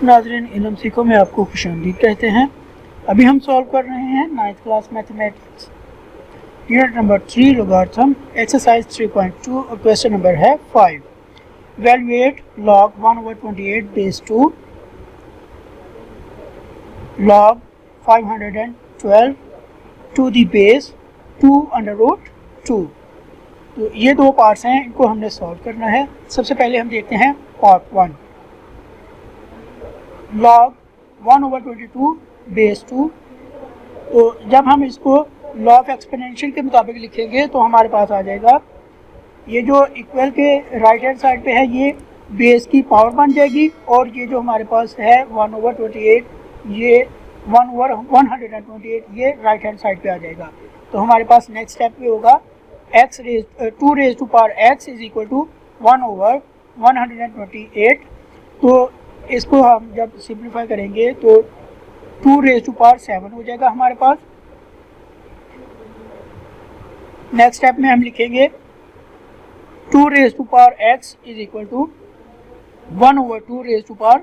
नाज़रीन, इल्म सीखो में आपको खुशामदीद कहते हैं। अभी हम सॉल्व कर रहे हैं 9th class mathematics unit number 3 logarithm exercise 3.2 और क्वेश्चन नंबर है 5। Evaluate log 1/28 base 2 log 512 to the base 2√2। तो ये दो पार्ट्स हैं, इनको हमने सॉल्व करना है। सबसे पहले हम देखते हैं पार्ट 1, log 1/22 बेस 2। तो जब हम इसको लॉ ऑफ एक्सपोनेंशियल के मुताबिक लिखेंगे तो हमारे पास आ जाएगा, ये जो इक्वल के राइट हैंड साइड पे है ये बेस की पावर बन जाएगी, और ये जो हमारे पास है 1/28 ये 1/128 ये राइट हैंड साइड पे आ जाएगा। तो हमारे पास नेक्स्ट स्टेप पे होगा x2 raise to power x is equal to 1/128। तो इसको हम जब सिंप्लीफाई करेंगे तो 2 रेज़ टू पावर 7 हो जाएगा हमारे पास। नेक्स्ट स्टेप में हम लिखेंगे 2 raise to power x is equal to 1/2 raise to power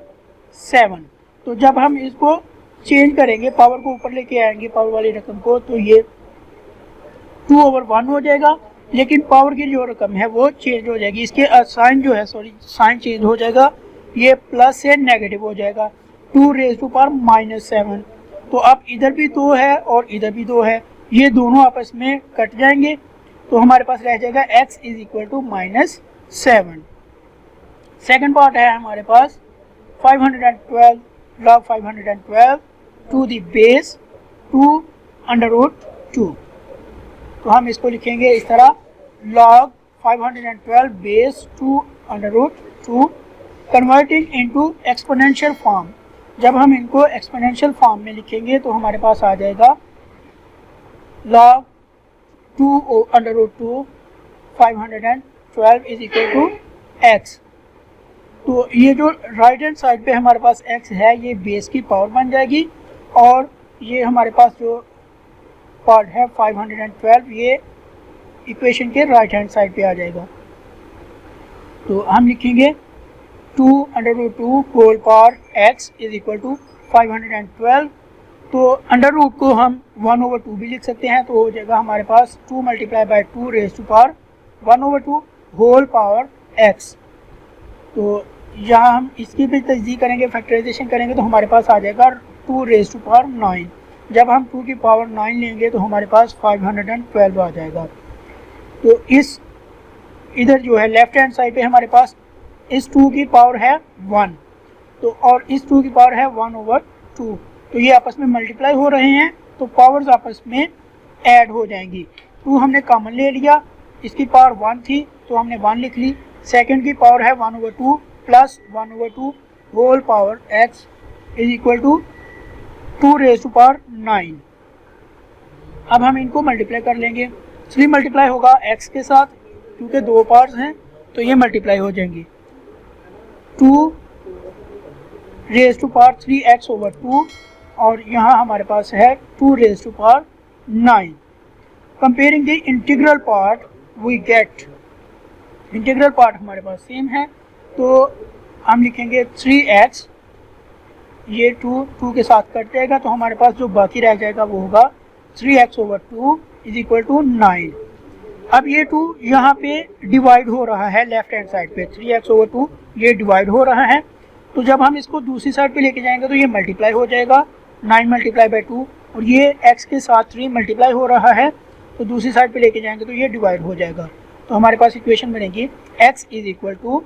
7। तो जब हम इसको चेंज करेंगे, पावर को ऊपर लेके आएंगे पावर वाली रकम को, तो ये 2/1 हो जाएगा, लेकिन पावर की जो रकम है वो चेंज हो जाएगी। इसके साइन जो है साइन चेंज हो जाएगा, ये प्लस से नेगेटिव हो जाएगा 2 रेज़ टू पावर -7। तो अब इधर भी 2 है और इधर भी 2 है, ये दोनों आपस में कट जाएंगे, तो हमारे पास रह जाएगा x is equal to -7। Second part है हमारे पास 512 log 512 टू द बेस 2√2। तो हम इसको लिखेंगे इस तरह, log 512 base 2√2 converting into exponential form. जब हम इनको एक्सपोनेंशियल फॉर्म में लिखेंगे तो हमारे पास आ जाएगा log 2√2 512 is equal to x। तो ये जो राइट हैंड साइड पे हमारे पास x है ये बेस की पावर बन जाएगी, और ये हमारे पास जो पार्ट है 512 ये इक्वेशन के राइट हैंड साइड पे आ जाएगा। तो हम लिखेंगे 2√2 whole power x is equal to 512। तो अंडर रूट को हम 1/2 भी लिख सकते हैं, तो हो जाएगा हमारे पास 2 × 2 raise to power 1/2 whole power x। तो यहाँ हम इसकी भी तजदीद करेंगे, फैक्टराइजेशन करेंगे, तो हमारे पास आ जाएगा 2 रेज़ टू पावर 9। जब हम 2 की पावर 9 लेंगे तो हमारे पास 512 आ जाएगा। तो इस इधर जो है लेफ्ट हैंड साइड पे हमारे पास इस 2 की पावर है 1, तो और इस 2 की पावर है 1/2। तो ये आपस में मल्टीप्लाई हो रहे हैं, तो पावर्स आपस में ऐड हो जाएंगी। 2 हमने कॉमन ले लिया, इसकी पावर 1 थी तो हमने 1 लिख ली। सेकंड की पावर है 1/2 plus 1/2 whole power x is equal to 2 raise to power 9। अब हम इनको मल्टीप्लाई कर लेंगे। 3 मल्टीप्लाई होगा x के साथ, क्योंकि 2 पार्ट्स हैं तो ये मल्टीप्लाई हो जाएंगी। 2 रेज़ टू पावर 3x/2, और यहाँ हमारे पास है 2 raise to power 9। Comparing the integral part we get, integral part हमारे पास सेम है, तो हम लिखेंगे 3x, ये 2 के साथ कट जाएगा, तो हमारे पास जो बाकी रह जाएगा वो होगा 3x/2 इज इक्वल टू 9। अब ये 2 यहाँ पे डिवाइड हो रहा है लेफ्ट हैंड साइड पे, 3x/2 ये डिवाइड हो रहा है, तो जब हम इसको दूसरी साइड पे लेके जाएंगे तो ये मल्टीप्लाई हो जाएगा 9 × 2, और ये x के साथ 3 मल्टीप्लाई हो रहा है, तो दूसरी साइड पे लेके जाएंगे तो ये डिवाइड हो जाएगा। तो हमारे पास इक्वेशन बनेगी x is equal to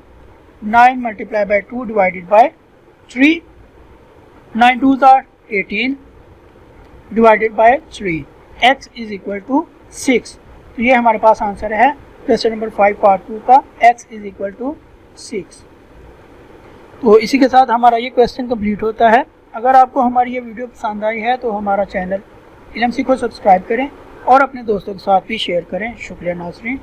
9 × 2 divided by 3, 9 2s are 18 divided by 3, x is equal to 6। तो ये हमारे पास आंसर है क्वेश्चन नंबर 5 पार्ट 2 का, x इज इक्वल टू 6। तो इसी के साथ हमारा ये क्वेश्चन कंप्लीट होता है। अगर आपको हमारी ये वीडियो पसंद आई है तो हमारा चैनल इल्म सीखो सब्सक्राइब करें और अपने दोस्तों के साथ भी शेयर करें। शुक्रिया नाज़रीन।